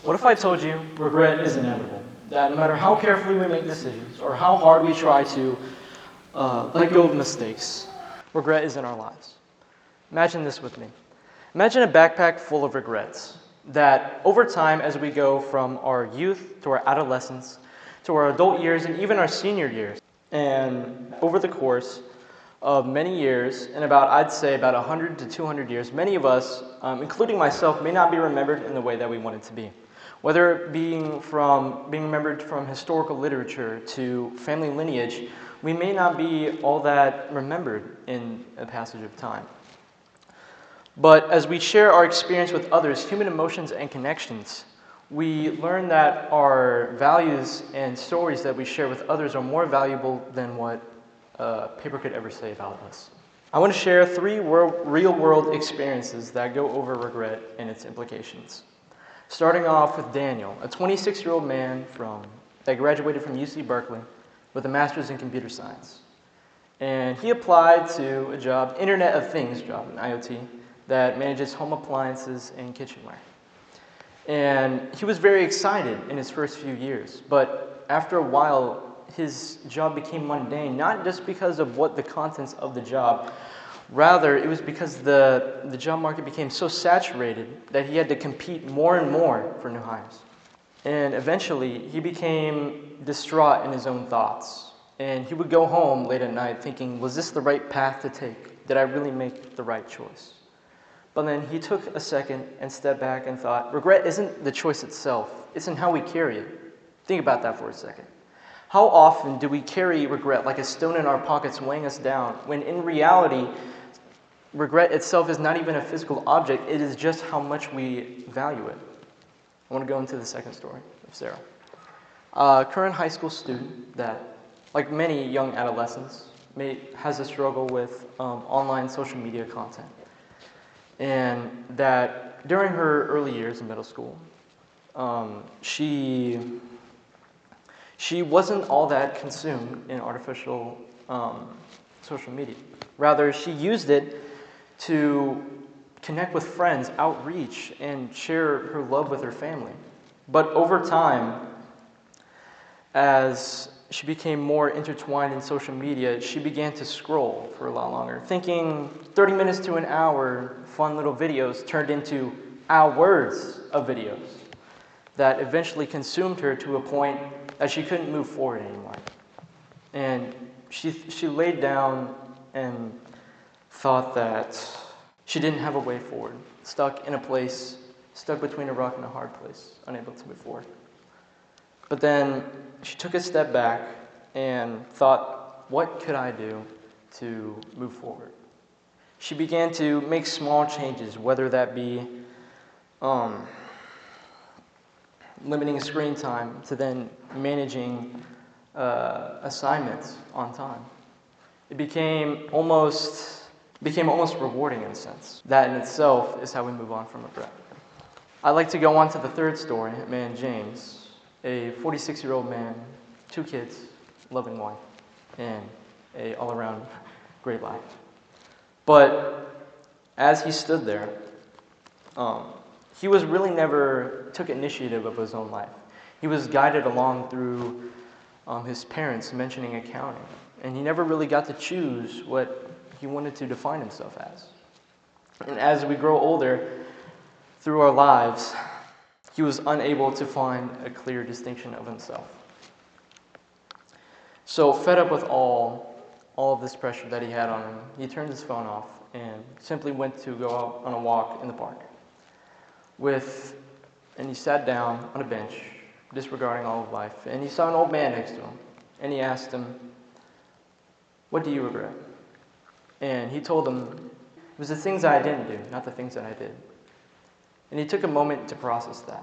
What if I told you regret is inevitable? That no matter how carefully we make decisions or how hard we try to let go of mistakes, regret is in our lives. Imagine this with me. Imagine a backpack full of regrets that over time, as we go from our youth to our adolescence to our adult years and even our senior years, and over the course of many years, and I'd say about 100 to 200 years, many of us, including myself, may not be remembered in the way that we want it to be. Whether it being remembered from historical literature to family lineage, we may not be all that remembered in a passage of time. But as we share our experience with others, human emotions and connections, we learn that our values and stories that we share with others are more valuable than what paper could ever say about us. I want to share 3 real-world experiences that go over regret and its implications. Starting off with Daniel, a 26-year-old man that graduated from UC Berkeley with a master's in computer science. And he applied to a job, Internet of Things job, an IoT, that manages home appliances and kitchenware. And he was very excited in his first few years, but after a while, his job became mundane, not just because of what the contents of the job, rather it was because the job market became so saturated that he had to compete more and more for new hires. And eventually, he became distraught in his own thoughts. And he would go home late at night thinking, was this the right path to take? Did I really make the right choice? But then he took a second and stepped back and thought, regret isn't the choice itself, it's in how we carry it. Think about that for a second. How often do we carry regret like a stone in our pockets weighing us down, when in reality, regret itself is not even a physical object, it is just how much we value it. I want to go into the second story of Sarah. A current high school student that, like many young adolescents, has a struggle with online social media content. And that during her early years in middle school, she wasn't all that consumed in artificial social media. Rather, she used it to connect with friends, outreach, and share her love with her family. But over time, as she became more intertwined in social media, she began to scroll for a lot longer, thinking 30 minutes to an hour, fun little videos turned into hours of videos that eventually consumed her to a point that she couldn't move forward anymore. And she laid down and thought that she didn't have a way forward, stuck between a rock and a hard place, unable to move forward. But then she took a step back and thought, what could I do to move forward? She began to make small changes, whether that be limiting screen time to then managing assignments on time. It became almost rewarding in a sense. That in itself is how we move on from regret. I'd like to go on to the third story, a man James, a 46-year-old man, 2 kids, loving wife, and a all-around great life. But as he stood there, he was really never took initiative of his own life. He was guided along through his parents mentioning accounting, and he never really got to choose what he wanted to define himself as. And as we grow older through our lives, he was unable to find a clear distinction of himself. So fed up with all of this pressure that he had on him, he turned his phone off and simply went to go out on a walk in the park. And he sat down on a bench, disregarding all of life, and he saw an old man next to him, and he asked him, "What do you regret?" And he told him, "It was the things that I didn't do, not the things that I did." And he took a moment to process that.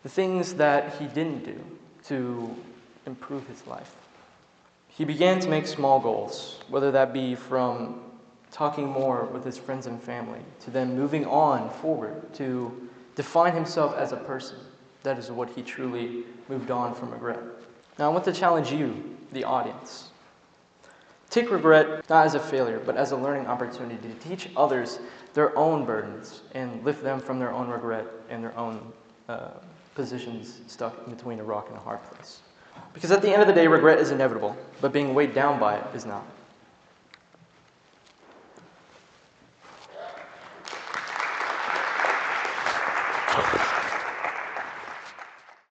The things that he didn't do to improve his life. He began to make small goals, whether that be from talking more with his friends and family, to then moving on forward to define himself as a person. That is what he truly moved on from regret. Now I want to challenge you, the audience, Take regret not as a failure, but as a learning opportunity to teach others their own burdens and lift them from their own regret and their own positions stuck in between a rock and a hard place. Because at the end of the day, regret is inevitable, but being weighed down by it is not.